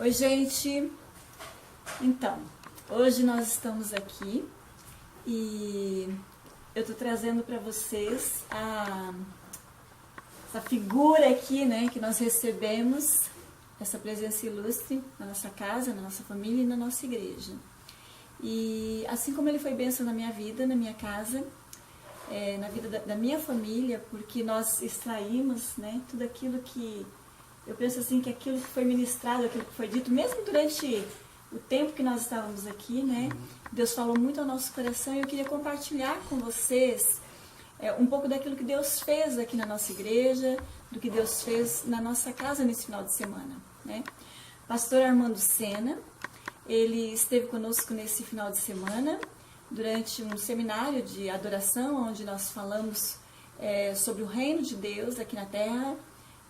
Oi, gente. Então, hoje nós estamos aqui e eu tô trazendo para vocês essa figura aqui, né, que nós recebemos, essa presença ilustre na nossa casa, na nossa família e na nossa igreja. E assim como ele foi bênção na minha vida, na minha casa, na vida da minha família, porque nós extraímos, né, tudo aquilo que eu penso assim, que aquilo que foi ministrado, aquilo que foi dito, mesmo durante o tempo que nós estávamos aqui, né, Deus falou muito ao nosso coração e eu queria compartilhar com vocês um pouco daquilo que Deus fez aqui na nossa igreja, do que Deus fez na nossa casa nesse final de semana, né. Pastor Armando Sena, ele esteve conosco nesse final de semana, durante um seminário de adoração, onde nós falamos sobre o reino de Deus aqui na Terra,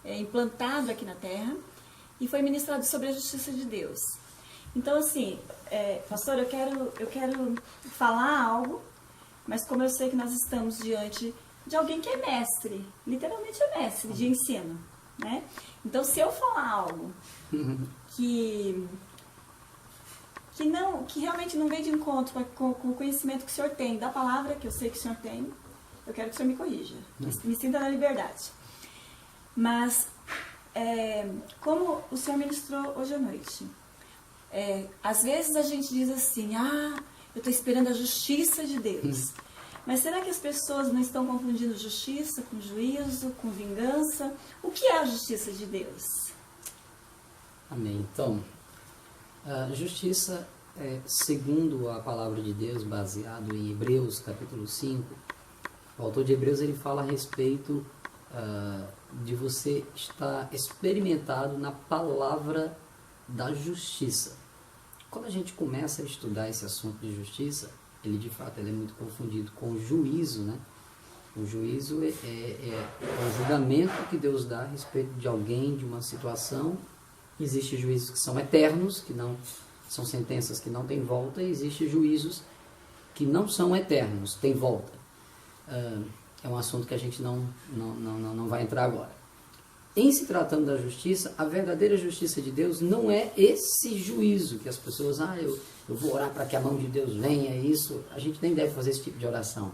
implantado aqui na Terra, e foi ministrado sobre a justiça de Deus. Então, assim, pastor, eu quero falar algo, mas como eu sei que nós estamos diante de alguém que é mestre, literalmente é mestre de ensino, né? Então, se eu falar algo que realmente não vem de encontro com o conhecimento que o senhor tem, da palavra que eu sei que o senhor tem, eu quero que o senhor me corrija, me sinta na liberdade. Mas, como o senhor ministrou hoje à noite, às vezes a gente diz assim, eu estou esperando a justiça de Deus. Mas será que as pessoas não estão confundindo justiça com juízo, com vingança? O que é a justiça de Deus? Amém. Então, a justiça, segundo a palavra de Deus, baseado em Hebreus capítulo 5, o autor de Hebreus ele fala a respeito de você estar experimentado na palavra da justiça. Quando a gente começa a estudar esse assunto de justiça, ele de fato ele é muito confundido com o juízo, né? O juízo é o julgamento que Deus dá a respeito de alguém, de uma situação. Existem juízos que são eternos, que não são sentenças que não têm volta, e existem juízos que não são eternos, têm volta. É um assunto que a gente não vai entrar agora. Em se tratando da justiça, a verdadeira justiça de Deus não é esse juízo que as pessoas, eu vou orar para que a mão de Deus venha, isso. A gente nem deve fazer esse tipo de oração.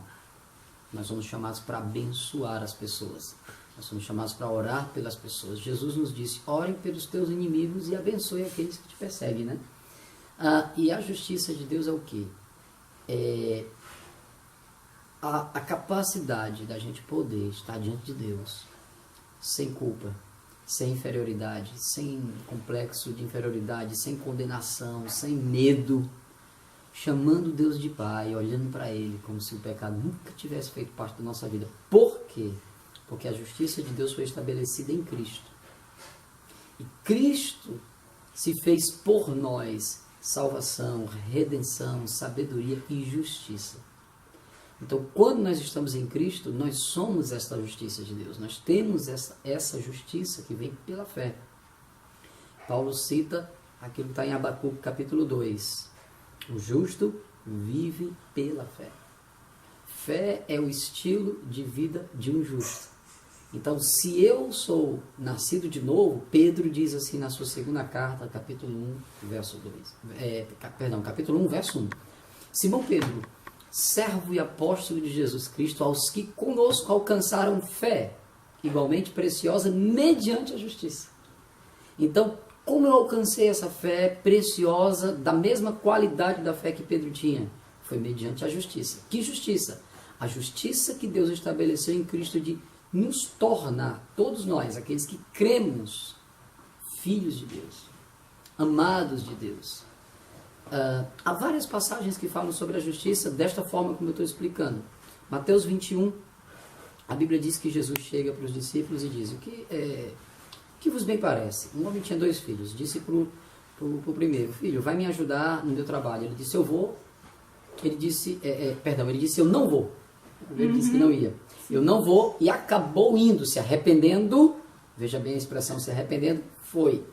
Nós somos chamados para abençoar as pessoas. Nós somos chamados para orar pelas pessoas. Jesus nos disse, ore pelos teus inimigos e abençoe aqueles que te perseguem, né? E a justiça de Deus é o quê? A capacidade da gente poder estar diante de Deus sem culpa, sem inferioridade, sem complexo de inferioridade, sem condenação, sem medo, chamando Deus de Pai, olhando para Ele como se o pecado nunca tivesse feito parte da nossa vida. Por quê? Porque a justiça de Deus foi estabelecida em Cristo. E Cristo se fez por nós salvação, redenção, sabedoria e justiça. Então, quando nós estamos em Cristo, nós somos esta justiça de Deus. Nós temos essa justiça que vem pela fé. Paulo cita aquilo que está em Abacuque capítulo 2. O justo vive pela fé. Fé é o estilo de vida de um justo. Então, se eu sou nascido de novo, Pedro diz assim na sua segunda carta, capítulo 1, verso 2. Capítulo 1, verso 1. Simão Pedro, servo e apóstolo de Jesus Cristo, aos que conosco alcançaram fé, igualmente preciosa, mediante a justiça. Então, como eu alcancei essa fé preciosa, da mesma qualidade da fé que Pedro tinha? Foi mediante a justiça. Que justiça? A justiça que Deus estabeleceu em Cristo de nos tornar, todos nós, aqueles que cremos, filhos de Deus, amados de Deus. Há várias passagens que falam sobre a justiça desta forma como eu estou explicando. Mateus 21, a Bíblia diz que Jesus chega para os discípulos e diz, o que vos bem parece? Um homem tinha 2 filhos, disse para o primeiro, filho, vai me ajudar no meu trabalho. Ele disse, eu vou. Ele disse, eu não vou. O primeiro disse que não ia. Eu não vou, e acabou indo, se arrependendo. Veja bem a expressão, se arrependendo, foi.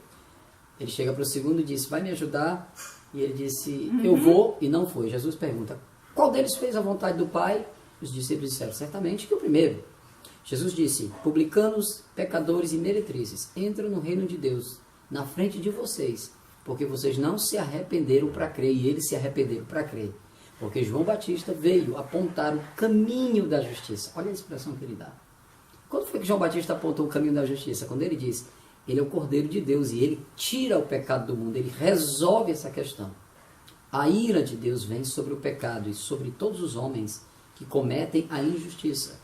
Ele chega para o segundo e disse, vai me ajudar. E ele disse, eu vou, e não foi. Jesus pergunta, qual deles fez a vontade do Pai? Os discípulos disseram, certamente que o primeiro. Jesus disse, publicanos, pecadores e meretrizes, entram no reino de Deus, na frente de vocês. porque vocês não se arrependeram para crer, e eles se arrependeram para crer. Porque João Batista veio apontar o caminho da justiça. Olha a expressão que ele dá. Quando foi que João Batista apontou o caminho da justiça? Quando ele diz, ele é o Cordeiro de Deus e ele tira o pecado do mundo, ele resolve essa questão. A ira de Deus vem sobre o pecado e sobre todos os homens que cometem a injustiça.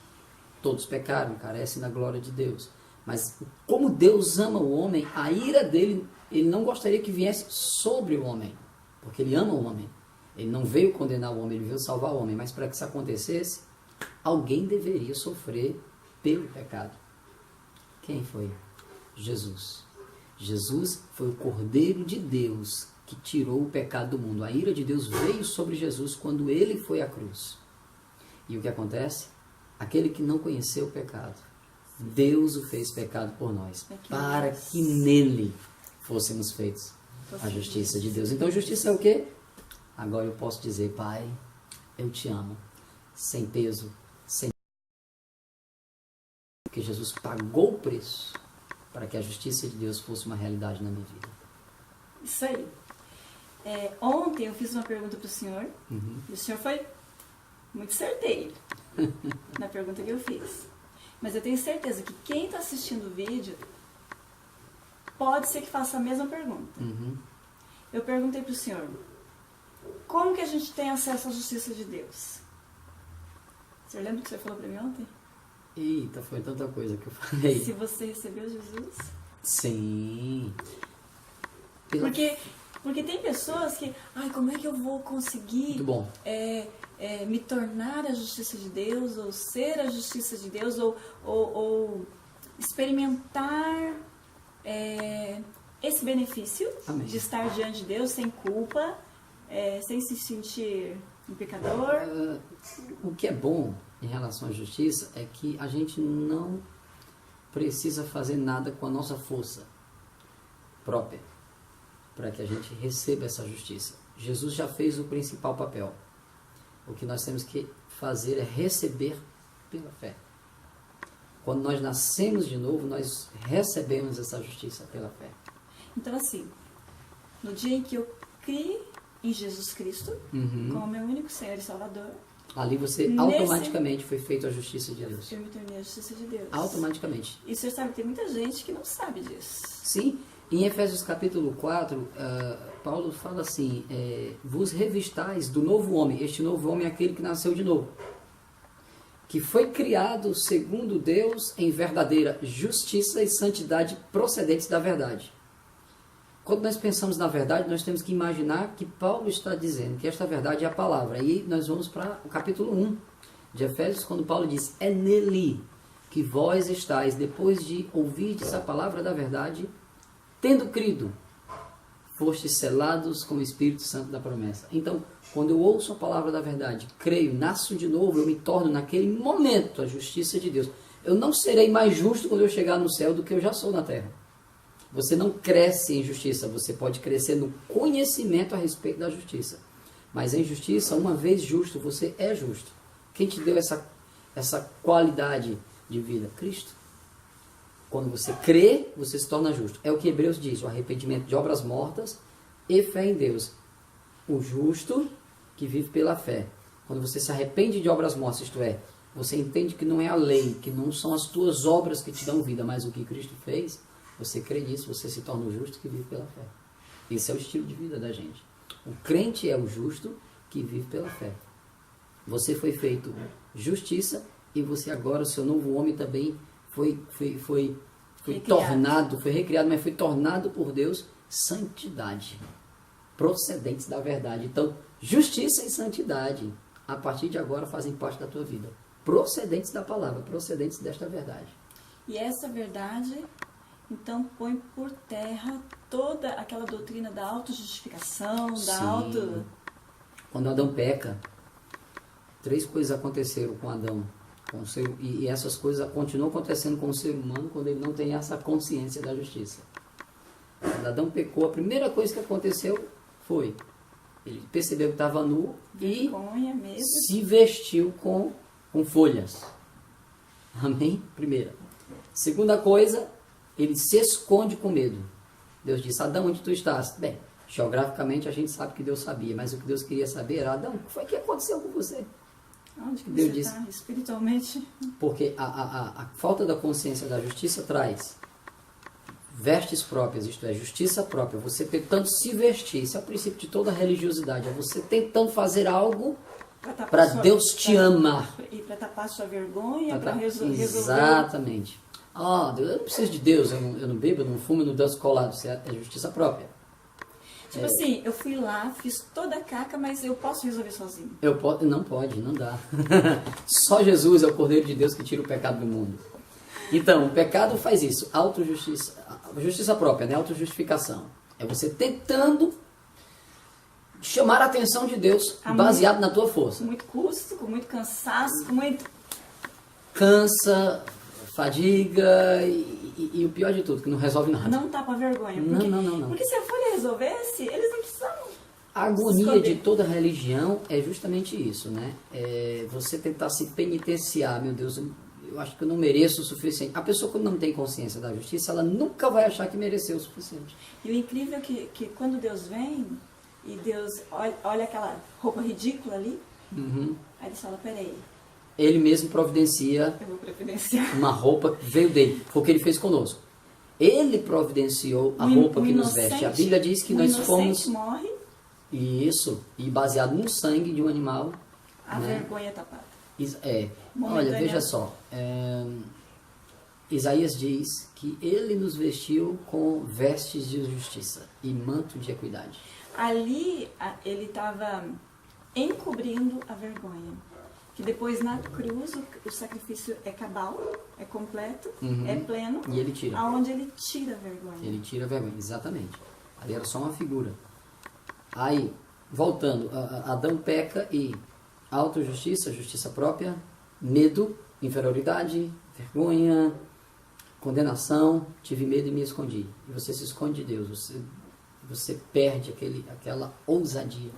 Todos pecaram, carecem da glória de Deus. Mas como Deus ama o homem, a ira dele, ele não gostaria que viesse sobre o homem, porque ele ama o homem. Ele não veio condenar o homem, ele veio salvar o homem. Mas para que isso acontecesse, alguém deveria sofrer pelo pecado. Quem foi? Jesus. Jesus foi o Cordeiro de Deus que tirou o pecado do mundo. A ira de Deus veio sobre Jesus quando ele foi à cruz. E o que acontece? Aquele que não conheceu o pecado, Deus o fez pecado por nós, para que nele fôssemos feitos a justiça de Deus. Então, justiça é o quê? Agora eu posso dizer, Pai, eu te amo, sem peso, sem... Porque Jesus pagou o preço para que a justiça de Deus fosse uma realidade na minha vida. Isso aí. Ontem eu fiz uma pergunta para o senhor, e o senhor foi muito certeiro na pergunta que eu fiz. Mas eu tenho certeza que quem está assistindo o vídeo pode ser que faça a mesma pergunta. Eu perguntei para o senhor, como que a gente tem acesso à justiça de Deus? O senhor lembra o que você falou para mim ontem? Eita, foi tanta coisa que eu falei. Se você recebeu Jesus? Sim. Porque tem pessoas que, como é que eu vou conseguir Muito bom. Me tornar a justiça de Deus, ou ser a justiça de Deus, ou experimentar esse benefício Amém. De estar diante de Deus sem culpa, sem se sentir um pecador. O que é bom em relação à justiça é que a gente não precisa fazer nada com a nossa força própria para que a gente receba essa justiça. Jesus já fez o principal papel. O que nós temos que fazer é receber pela fé. Quando nós nascemos de novo, nós recebemos essa justiça pela fé. Então, assim, no dia em que eu criei em Jesus Cristo, como meu único Senhor e Salvador, ali você automaticamente foi feito a justiça de Deus. Eu me tornei a justiça de Deus. Automaticamente. E você sabe, tem muita gente que não sabe disso. Sim. Em Efésios capítulo 4, Paulo fala assim, vos revistais do novo homem. Este novo homem é aquele que nasceu de novo, que foi criado segundo Deus em verdadeira justiça e santidade procedentes da verdade. Quando nós pensamos na verdade, nós temos que imaginar que Paulo está dizendo que esta verdade é a palavra. E nós vamos para o capítulo 1 de Efésios, quando Paulo diz, é nele que vós estáis, depois de ouvirdes a palavra da verdade, tendo crido, fostes selados com o Espírito Santo da promessa. Então, quando eu ouço a palavra da verdade, creio, nasço de novo, eu me torno naquele momento a justiça de Deus. Eu não serei mais justo quando eu chegar no céu do que eu já sou na terra. Você não cresce em justiça, você pode crescer no conhecimento a respeito da justiça. Mas em justiça, uma vez justo, você é justo. Quem te deu essa qualidade de vida? Cristo. Quando você crê, você se torna justo. É o que Hebreus diz, o arrependimento de obras mortas e fé em Deus. O justo que vive pela fé. Quando você se arrepende de obras mortas, isto é, você entende que não é a lei, que não são as tuas obras que te dão vida, mas o que Cristo fez, você crê nisso, você se torna o justo que vive pela fé. Esse é o estilo de vida da gente. O crente é o justo que vive pela fé. Você foi feito justiça e você agora, o seu novo homem também foi tornado, foi recriado, mas foi tornado por Deus santidade, procedentes da verdade. Então, justiça e santidade, a partir de agora, fazem parte da tua vida. Procedentes da palavra, procedentes desta verdade. E essa verdade, então, põe por terra toda aquela doutrina da autojustificação, da Quando Adão peca, 3 coisas aconteceram com Adão. E essas coisas continuam acontecendo com o ser humano quando ele não tem essa consciência da justiça. Quando Adão pecou, a primeira coisa que aconteceu foi, ele percebeu que estava nu e se vestiu com folhas. Amém? Primeira. Segunda coisa, ele se esconde com medo. Deus disse, Adão, onde tu estás? Bem, Geograficamente a gente sabe que Deus sabia, mas o que Deus queria saber era, Adão, o que foi que aconteceu com você? Onde que Deus você disse, está espiritualmente? porque a falta da consciência da justiça traz vestes próprias, isto é, justiça própria, você tentando se vestir, isso é o princípio de toda religiosidade, é você tentando fazer algo para Deus te amar. E para tapar sua vergonha, para resolver. Exatamente. Eu não preciso de Deus, eu não bebo, eu não fumo, eu não danço colado, isso é justiça própria. Tipo assim, eu fui lá, fiz toda a caca, mas eu posso resolver sozinho. Não pode, não dá. Só Jesus é o Cordeiro de Deus que tira o pecado do mundo. Então, o pecado faz isso, justiça própria, né? Autojustificação. É você tentando chamar a atenção de Deus baseado na tua força. Com muito custo, com muito cansaço, com muito... Cansa, fadiga e o pior de tudo, que não resolve nada. Não tapa vergonha. Não. Porque se a Folha resolvesse, eles não precisavam. A agonia de toda religião é justamente isso, né? É você tentar se penitenciar, meu Deus, eu acho que eu não mereço o suficiente. A pessoa, quando não tem consciência da justiça, ela nunca vai achar que mereceu o suficiente. E o incrível é que quando Deus vem, e Deus olha aquela roupa ridícula ali, aí ele fala, peraí. Ele mesmo providencia uma roupa que veio dele. Foi o que ele fez conosco. Ele providenciou a roupa que nos veste. A Bíblia diz que nós fomos... morre. Isso. E baseado no sangue de um animal. A vergonha tapada. Olha, veja só. Isaías diz que ele nos vestiu com vestes de justiça e manto de equidade. Ali ele estava encobrindo a vergonha. Que depois na cruz o sacrifício é cabal, é completo, é pleno. E ele tira. Aonde ele tira a vergonha. Ele tira a vergonha, exatamente. Ali era só uma figura. Aí, voltando, Adão peca e autojustiça, justiça própria, medo, inferioridade, vergonha, condenação, tive medo e me escondi. E você se esconde de Deus, você perde aquela ousadia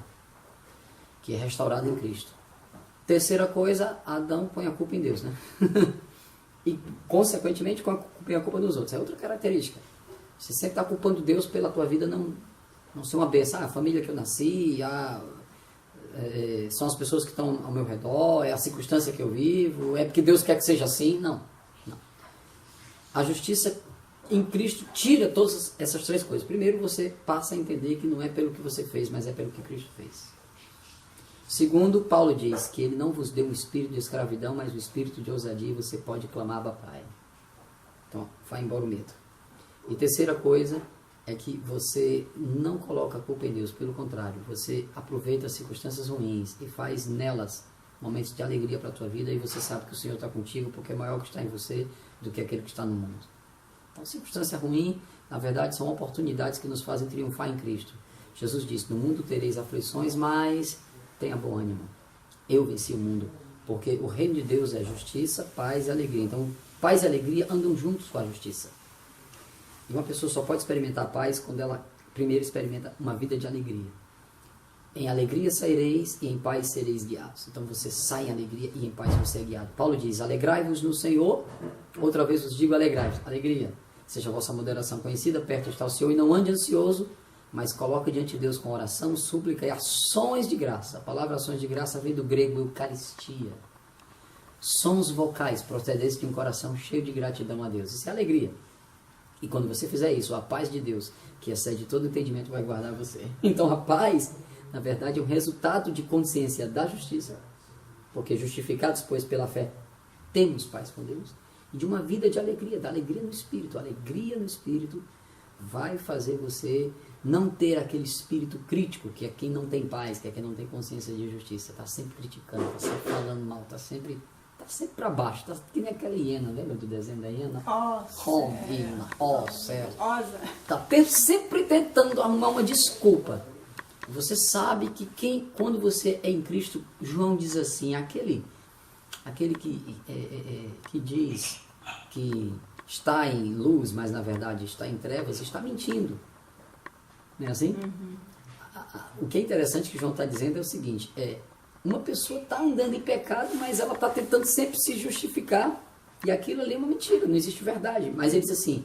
que é restaurada em Cristo. Terceira coisa, Adão põe a culpa em Deus, né? E, consequentemente, põe a culpa nos outros. É outra característica. Você sempre está culpando Deus pela tua vida não ser uma bênção. A família que eu nasci, são as pessoas que estão ao meu redor, é a circunstância que eu vivo, é porque Deus quer que seja assim. Não. A justiça em Cristo tira todas essas três coisas. Primeiro, você passa a entender que não é pelo que você fez, mas é pelo que Cristo fez. Segundo, Paulo diz que ele não vos deu um espírito de escravidão, mas um espírito de ousadia, e você pode clamar Abba Pai. Então, vai embora o medo. E terceira coisa é que você não coloca a culpa em Deus, pelo contrário, você aproveita as circunstâncias ruins e faz nelas momentos de alegria para a tua vida, e você sabe que o Senhor está contigo, porque é maior o que está em você do que aquele que está no mundo. Então, circunstância ruim, na verdade, são oportunidades que nos fazem triunfar em Cristo. Jesus disse, no mundo tereis aflições, mas tenha bom ânimo. Eu venci o mundo. Porque o reino de Deus é justiça, paz e alegria. Então, paz e alegria andam juntos com a justiça. E uma pessoa só pode experimentar paz quando ela primeiro experimenta uma vida de alegria. Em alegria saireis e em paz sereis guiados. Então você sai em alegria e em paz você é guiado. Paulo diz, alegrai-vos no Senhor. Outra vez vos digo, alegrai-vos. Alegria. Seja a vossa moderação conhecida, perto está o Senhor, e não ande ansioso, mas coloque diante de Deus com oração, súplica e ações de graça. A palavra ações de graça vem do grego eucaristia. Sons vocais procedentes de um coração cheio de gratidão a Deus. Isso é alegria. E quando você fizer isso, a paz de Deus, que excede todo entendimento, vai guardar você. Então a paz, na verdade, é um resultado de consciência da justiça. Porque justificados, pois, pela fé, temos paz com Deus. E de uma vida de alegria, da alegria no Espírito. A alegria no Espírito vai fazer você não ter aquele espírito crítico, que é quem não tem paz, que é quem não tem consciência de justiça. Está sempre criticando, está sempre falando mal, está sempre para baixo. Está que nem aquela hiena, lembra do desenho da hiena? Céu. Está sempre tentando arrumar uma desculpa. Você sabe que quando você é em Cristo, João diz assim, aquele que diz que está em luz, mas na verdade está em trevas, está mentindo. Não é assim? O que é interessante que João está dizendo é o seguinte, uma pessoa está andando em pecado, mas ela está tentando sempre se justificar, e aquilo ali é uma mentira, não existe verdade. Mas ele diz assim,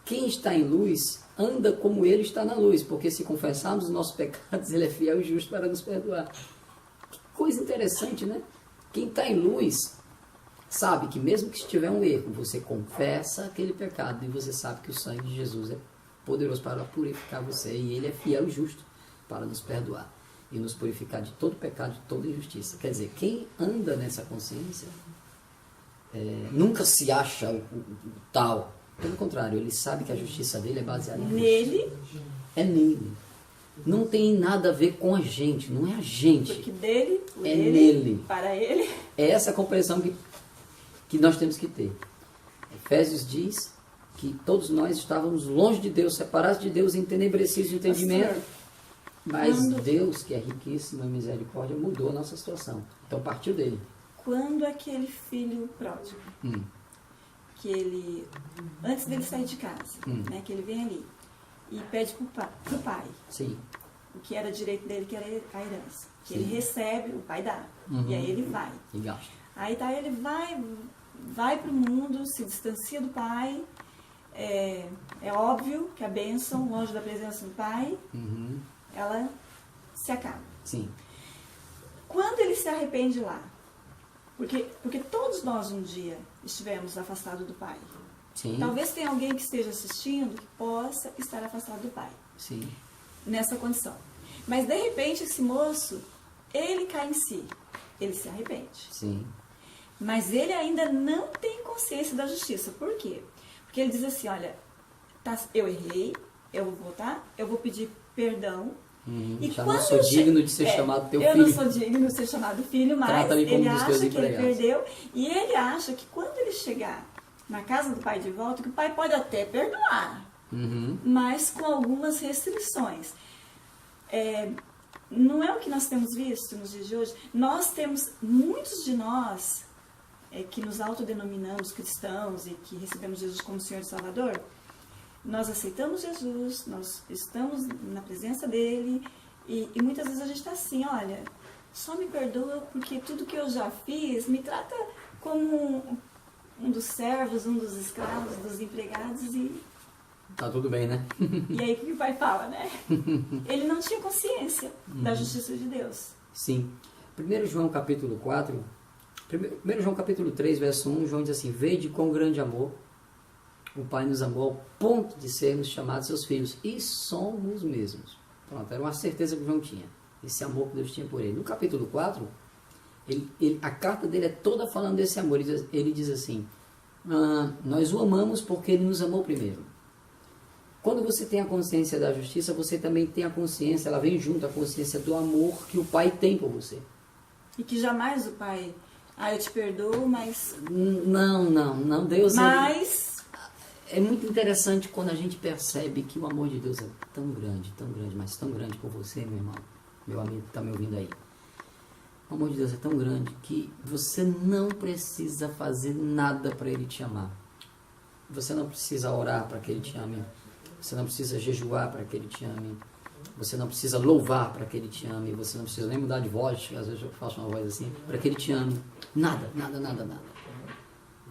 quem está em luz anda como ele está na luz, porque se confessarmos os nossos pecados, ele é fiel e justo para nos perdoar. Que coisa interessante, né? Quem está em luz sabe que mesmo que estiver um erro, você confessa aquele pecado e você sabe que o sangue de Jesus é poderoso para purificar você e ele é fiel e justo para nos perdoar e nos purificar de todo pecado, de toda injustiça. Quer dizer, quem anda nessa consciência nunca se acha o tal. Pelo contrário, ele sabe que a justiça dele é baseada nele. É nele. Não tem nada a ver com a gente, não é a gente. Porque dele, é nele. Para ele. É essa a compreensão que nós temos que ter. Efésios diz que todos nós estávamos longe de Deus, separados de Deus, entenebrecidos de entendimento. Mas Deus, que é riquíssimo em misericórdia, mudou a nossa situação. Então partiu dele. Quando aquele filho pródigo, que ele, antes dele sair de casa, né, que ele vem ali e pede pro pai, sim, o que era direito dele, que era a herança. Que ele recebe, o pai dá. E aí ele vai. E gasta. Aí tá, ele vai pro mundo, se distancia do pai. É óbvio que a bênção, longe da presença do pai, ela se acaba. Sim. Quando ele se arrepende lá, porque todos nós um dia estivemos afastados do pai. Sim. Talvez tenha alguém que esteja assistindo que possa estar afastado do pai. Sim. Nessa condição. Mas de repente esse moço, ele cai em si. Ele se arrepende. Sim. Mas ele ainda não tem consciência da justiça. Por quê? Porque ele diz assim, olha, eu errei, eu vou voltar, eu vou pedir perdão. E já não sou digno de ser chamado teu filho. Eu não sou digno de ser chamado filho, mas ele acha que ele perdeu. E ele acha que quando ele chegar na casa do pai de volta, que o pai pode até perdoar, mas com algumas restrições. Não é o que nós temos visto nos dias de hoje. Muitos de nós que nos autodenominamos cristãos e que recebemos Jesus como Senhor e Salvador, nós aceitamos Jesus, nós estamos na presença dele e muitas vezes a gente está assim, olha, só me perdoa porque tudo que eu já fiz me trata como um dos servos, um dos escravos, dos empregados e... Tá tudo bem, né? E aí o que o pai fala, né? Ele não tinha consciência da justiça de Deus. Sim. 1 João capítulo 4, 1 João capítulo 3, verso 1, João diz assim, vede quão grande amor o Pai nos amou ao ponto de sermos chamados seus filhos. E somos mesmos. Pronto, era uma certeza que João tinha. Esse amor que Deus tinha por ele. No capítulo 4, a carta dele é toda falando desse amor. Ele diz assim, nós o amamos porque ele nos amou primeiro. Quando você tem a consciência da justiça, você também tem a consciência, ela vem junto à consciência do amor que o Pai tem por você. E que jamais o Pai, eu te perdoo, mas... Não, Deus... Mas... É muito interessante quando a gente percebe que o amor de Deus é tão grande, mas tão grande por você, meu irmão, meu amigo que está me ouvindo aí. O amor de Deus é tão grande que você não precisa fazer nada para Ele te amar. Você não precisa orar para que Ele te ame. Você não precisa jejuar para que Ele te ame. Você não precisa louvar para que Ele te ame. Você não precisa nem mudar de voz, às vezes eu faço uma voz assim, para que Ele te ame. Nada.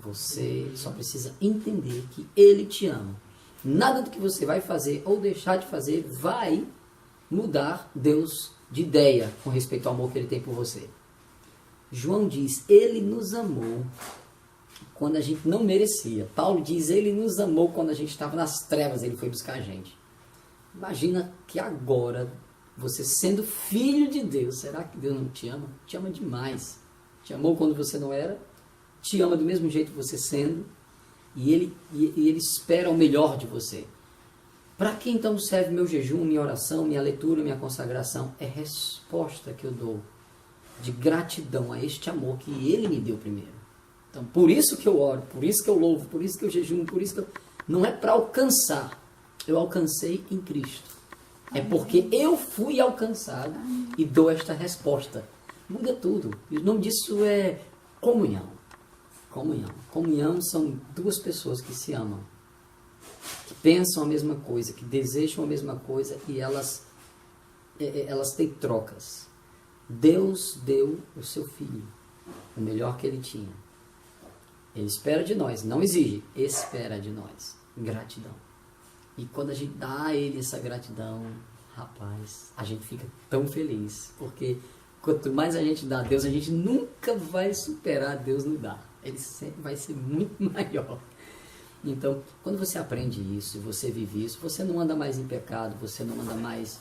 Você só precisa entender que Ele te ama. Nada do que você vai fazer ou deixar de fazer vai mudar Deus de ideia com respeito ao amor que Ele tem por você. João diz, Ele nos amou quando a gente não merecia. Paulo diz, Ele nos amou quando a gente estava nas trevas, Ele foi buscar a gente. Imagina que agora, você sendo filho de Deus, será que Deus não te ama? Te ama demais. Te amou quando você não era, te ama do mesmo jeito que você sendo, e ele espera o melhor de você. Para que então serve meu jejum, minha oração, minha leitura, minha consagração? É resposta que eu dou de gratidão a este amor que Ele me deu primeiro. Então, por isso que eu oro, por isso que eu louvo, por isso que eu jejuo, por isso que eu... Não é para alcançar, eu alcancei em Cristo. É porque eu fui alcançado e dou esta resposta. Muda tudo. E o nome disso é comunhão. Comunhão são duas pessoas que se amam, que pensam a mesma coisa, que desejam a mesma coisa e elas têm trocas. Deus deu o seu Filho, o melhor que Ele tinha. Ele espera de nós, não exige, espera de nós. Gratidão. E quando a gente dá a Ele essa gratidão, rapaz, a gente fica tão feliz. Porque quanto mais a gente dá a Deus, a gente nunca vai superar Deus no dar. Ele sempre vai ser muito maior. Então, quando você aprende isso, você vive isso, você não anda mais em pecado, você não anda mais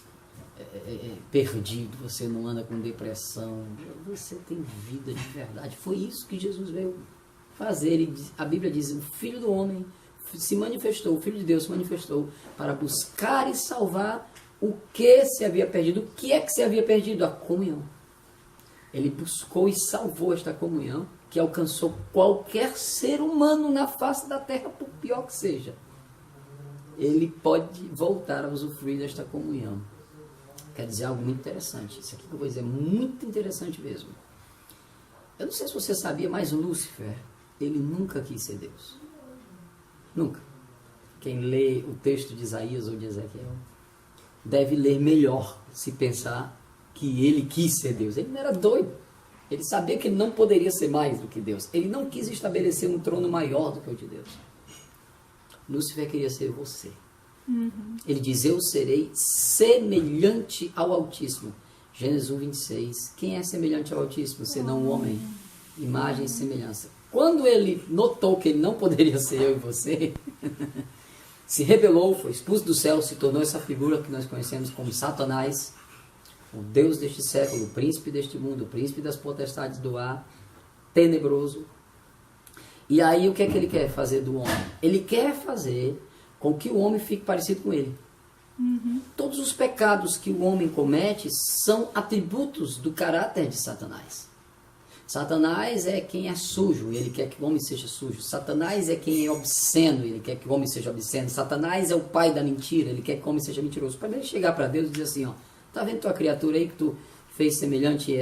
perdido, você não anda com depressão, você tem vida de verdade. Foi isso que Jesus veio fazer. A Bíblia diz, o Filho do Homem se manifestou, o Filho de Deus se manifestou para buscar e salvar o que se havia perdido. O que é que se havia perdido? A comunhão. Ele buscou e salvou esta comunhão que alcançou qualquer ser humano na face da terra, por pior que seja. Ele pode voltar a usufruir desta comunhão. Quer dizer algo muito interessante. Isso aqui que eu vou dizer é muito interessante mesmo. Eu não sei se você sabia, mas Lúcifer, ele nunca quis ser Deus. Nunca. Quem lê o texto de Isaías ou de Ezequiel deve ler melhor se pensar que ele quis ser Deus. Ele não era doido. Ele sabia que ele não poderia ser mais do que Deus. Ele não quis estabelecer um trono maior do que o de Deus. Lúcifer queria ser você. Ele diz, eu serei semelhante ao Altíssimo. Gênesis 1:26. Quem é semelhante ao Altíssimo? Senão o homem. Imagem e semelhança. Quando ele notou que ele não poderia ser eu e você, se rebelou, foi expulso do céu, se tornou essa figura que nós conhecemos como Satanás, o Deus deste século, o príncipe deste mundo, o príncipe das potestades do ar, tenebroso. E aí o que é que ele quer fazer do homem? Ele quer fazer com que o homem fique parecido com ele. Todos os pecados que o homem comete são atributos do caráter de Satanás. Satanás é quem é sujo, ele quer que o homem seja sujo. Satanás é quem é obsceno, ele quer que o homem seja obsceno. Satanás é o pai da mentira, ele quer que o homem seja mentiroso. Para ele chegar para Deus e dizer assim, ó, tá vendo tua criatura aí que tu fez semelhante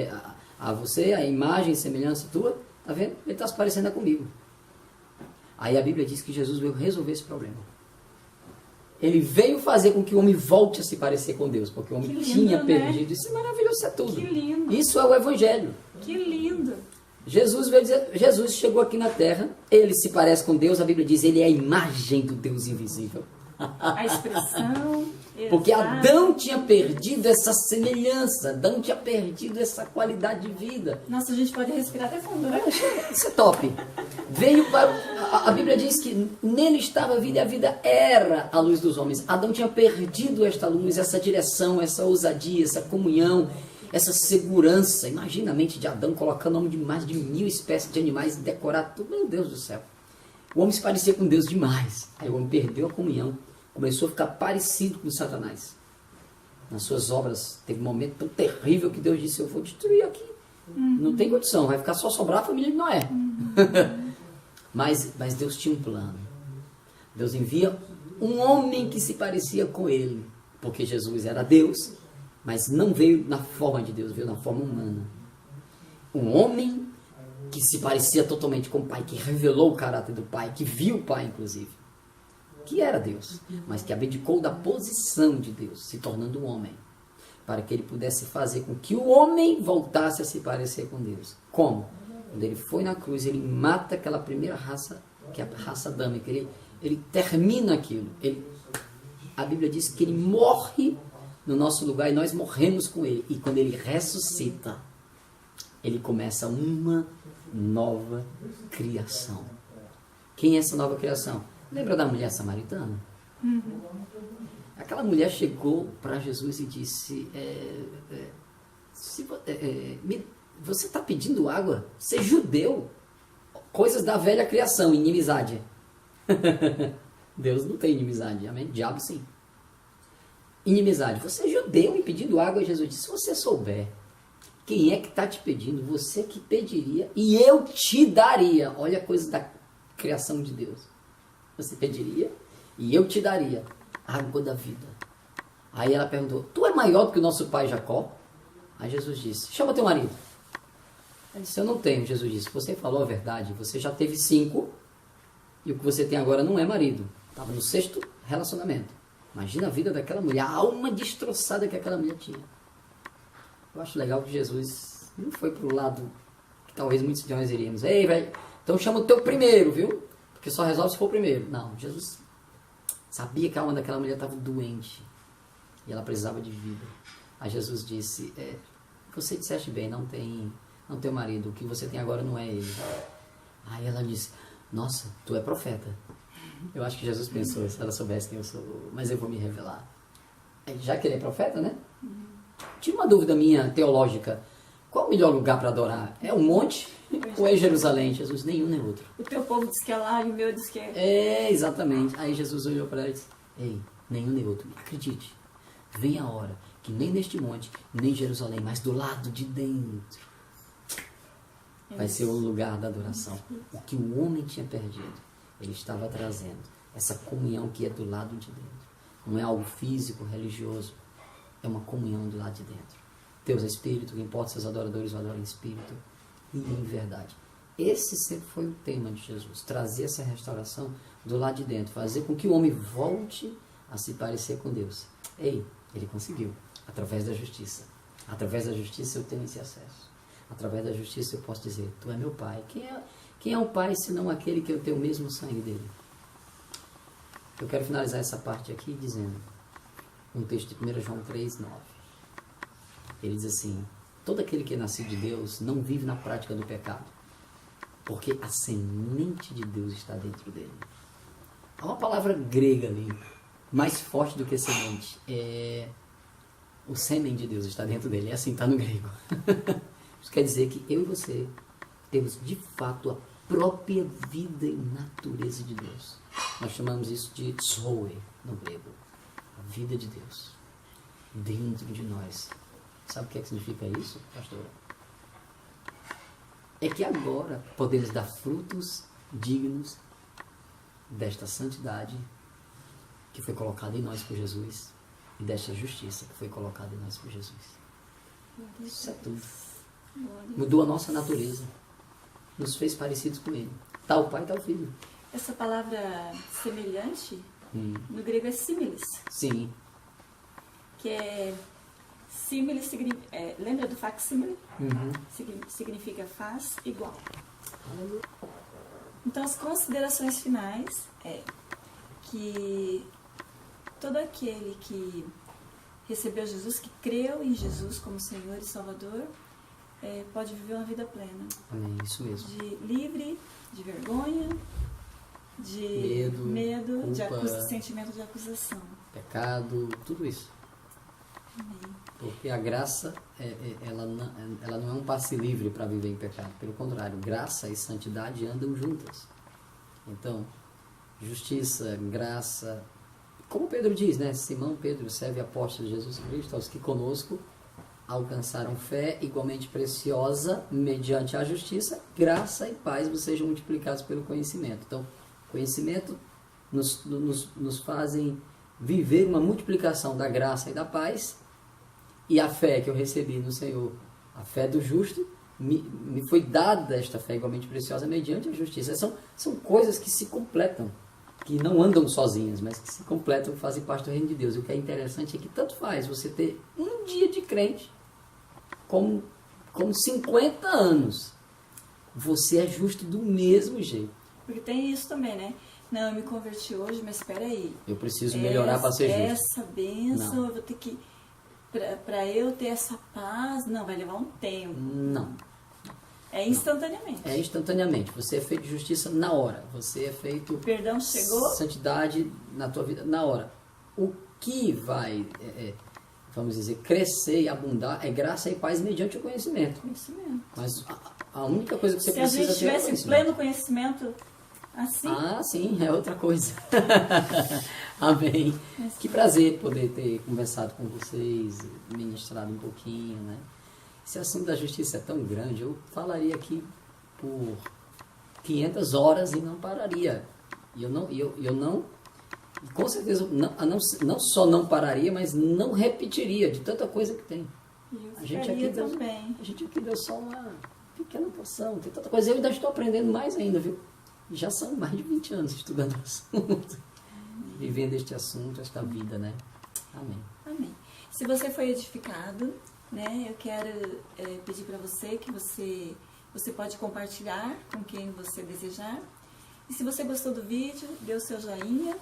a você, a imagem e semelhança tua? Tá vendo? Ele está se parecendo comigo. Aí a Bíblia diz que Jesus veio resolver esse problema. Ele veio fazer com que o homem volte a se parecer com Deus, porque o homem tinha perdido. Isso é maravilhoso, isso é tudo. Que lindo. Isso é o Evangelho. Que lindo. Jesus veio dizer, Jesus chegou aqui na terra, ele se parece com Deus, a Bíblia diz, ele é a imagem do Deus invisível. A expressão. Porque Adão tinha perdido essa semelhança, Adão tinha perdido essa qualidade de vida. Nossa, a gente pode respirar até fundo, né? Isso é top. Veio para... A Bíblia diz que nele estava a vida e a vida era a luz dos homens. Adão tinha perdido esta luz, essa direção, essa ousadia, essa comunhão, essa segurança. Imagina a mente de Adão colocando o nome de mais de 1000 espécies de animais decorado tudo. Meu Deus do céu. O homem se parecia com Deus demais. Aí o homem perdeu a comunhão. Começou a ficar parecido com Satanás. Nas suas obras, teve um momento tão terrível que Deus disse, eu vou destruir aqui. Não tem condição, vai ficar só sobrar a família de Noé. Mas Deus tinha um plano. Deus envia um homem que se parecia com ele. Porque Jesus era Deus, mas não veio na forma de Deus, veio na forma humana. Um homem que se parecia totalmente com o Pai, que revelou o caráter do Pai, que viu o Pai, inclusive. Que era Deus, mas que abdicou da posição de Deus, se tornando um homem, para que ele pudesse fazer com que o homem voltasse a se parecer com Deus. Como? Quando ele foi na cruz, ele mata aquela primeira raça, que é a raça adâmica, ele termina aquilo. A Bíblia diz que ele morre no nosso lugar e nós morremos com ele. E quando ele ressuscita, ele começa uma nova criação. Quem é essa nova criação? Lembra da mulher samaritana? Aquela mulher chegou para Jesus e disse, você está pedindo água? Você é judeu? Coisas da velha criação, inimizade. Deus não tem inimizade, amém? Diabo sim. Inimizade. Você é judeu e pedindo água? E Jesus disse, se você souber quem é que está te pedindo, você que pediria e eu te daria. Olha a coisa da criação de Deus. Você pediria e eu te daria água da vida. Aí ela perguntou, tu é maior do que o nosso pai Jacó? Aí Jesus disse, chama teu marido. Ela disse, eu não tenho. Jesus disse, você falou a verdade, você já teve 5 e o que você tem agora não é marido. Estava no 6º relacionamento. Imagina a vida daquela mulher, a alma destroçada que aquela mulher tinha. Eu acho legal que Jesus não foi para o lado que talvez muitos de nós iríamos. Ei, velho, então chama o teu primeiro, viu? Porque só resolve se for o primeiro. Não, Jesus Sabia que a alma daquela mulher estava doente e ela precisava de vida. Aí Jesus disse, você disseste bem, não tem marido, o que você tem agora não é ele. Aí ela disse, nossa, tu é profeta. Eu acho que Jesus pensou, se ela soubesse quem eu sou, mas eu vou me revelar. Já que ele é profeta, né? Tira uma dúvida minha teológica. Qual o melhor lugar para adorar? É o monte ou é Jerusalém? Jesus, nenhum nem outro. O teu povo diz que é lá e o meu diz que é... Exatamente. Aí Jesus olhou para ela e disse, ei, nenhum nem outro. Acredite, vem a hora que nem neste monte, nem em Jerusalém, mas do lado de dentro vai ser o lugar da adoração. O que o homem tinha perdido, ele estava trazendo. Essa comunhão que é do lado de dentro. Não é algo físico, religioso. É uma comunhão do lado de dentro. Deus é espírito, o que importa se os adoradores o adoram em espírito e em verdade. Esse sempre foi o tema de Jesus. Trazer essa restauração do lado de dentro. Fazer com que o homem volte a se parecer com Deus. Ele conseguiu. Através da justiça. Através da justiça eu tenho esse acesso. Através da justiça eu posso dizer, tu é meu pai. Quem é o pai senão aquele que eu tenho o mesmo sangue dele? Eu quero finalizar essa parte aqui dizendo um texto de 1 João 3, 9. Ele diz assim, todo aquele que é nascido de Deus não vive na prática do pecado, porque a semente de Deus está dentro dele. Há uma palavra grega ali, mais forte do que semente. O sêmen de Deus está dentro dele. É assim, está no grego. Isso quer dizer que eu e você temos de fato a própria vida e natureza de Deus. Nós chamamos isso de zoe no grego. A vida de Deus dentro de nós. Sabe o que significa isso, pastora? É que agora podemos dar frutos dignos desta santidade que foi colocada em nós por Jesus e desta justiça que foi colocada em nós por Jesus. Isso é tudo. Mudou a nossa natureza. Nos fez parecidos com Ele. Tal pai, tal filho. Essa palavra semelhante, no grego é similis. Sim. Que é... Similis, lembra do facsimile? Significa faz igual. Então, as considerações finais é que todo aquele que recebeu Jesus, que creu em Jesus como Senhor e Salvador, pode viver uma vida plena. Amém, isso mesmo. Livre de vergonha, de medo culpa, de sentimento de acusação. Pecado, tudo isso. Amém. Porque a graça, ela não é um passe livre para viver em pecado. Pelo contrário, graça e santidade andam juntas. Então, justiça, graça... Como Pedro diz, né? Simão Pedro, servo e apóstolo de Jesus Cristo, aos que conosco alcançaram fé igualmente preciosa, mediante a justiça, graça e paz vos sejam multiplicados pelo conhecimento. Então, conhecimento nos fazem viver uma multiplicação da graça e da paz, e a fé que eu recebi no Senhor, a fé do justo, me foi dada esta fé igualmente preciosa mediante a justiça. São coisas que se completam, que não andam sozinhas, mas que se completam, fazem parte do reino de Deus. E o que é interessante é que tanto faz você ter um dia de crente, como 50 anos. Você é justo do mesmo jeito. Porque tem isso também, né? Não, eu me converti hoje, mas espera aí. Eu preciso melhorar para ser justo. Essa bênção, eu vou ter que... Para eu ter essa paz, não, vai levar um tempo. Não. É instantaneamente. É instantaneamente. Você é feito de justiça na hora. Você é feito... O perdão chegou. Santidade na tua vida na hora. O que vai, vamos dizer, crescer e abundar é graça e paz mediante o conhecimento. Mas a única coisa que você precisa ter é se a gente tivesse pleno conhecimento assim... Ah, sim, é outra coisa. Amém. Que prazer poder ter conversado com vocês, ministrado um pouquinho, né? Esse assunto da justiça é tão grande, eu falaria aqui por 500 horas e não pararia. E eu não, com certeza, não só não pararia, mas não repetiria de tanta coisa que tem. A gente aqui deu só uma pequena porção, tem tanta coisa. Eu ainda estou aprendendo mais ainda, viu? Já são mais de 20 anos estudando o assunto, vivendo este assunto, esta vida, né? Amém. Amém. Se você foi edificado, né, eu quero pedir para você que você pode compartilhar com quem você desejar. E se você gostou do vídeo, dê o seu joinha.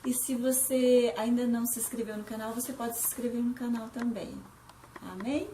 E se você ainda não se inscreveu no canal, você pode se inscrever no canal também. Amém?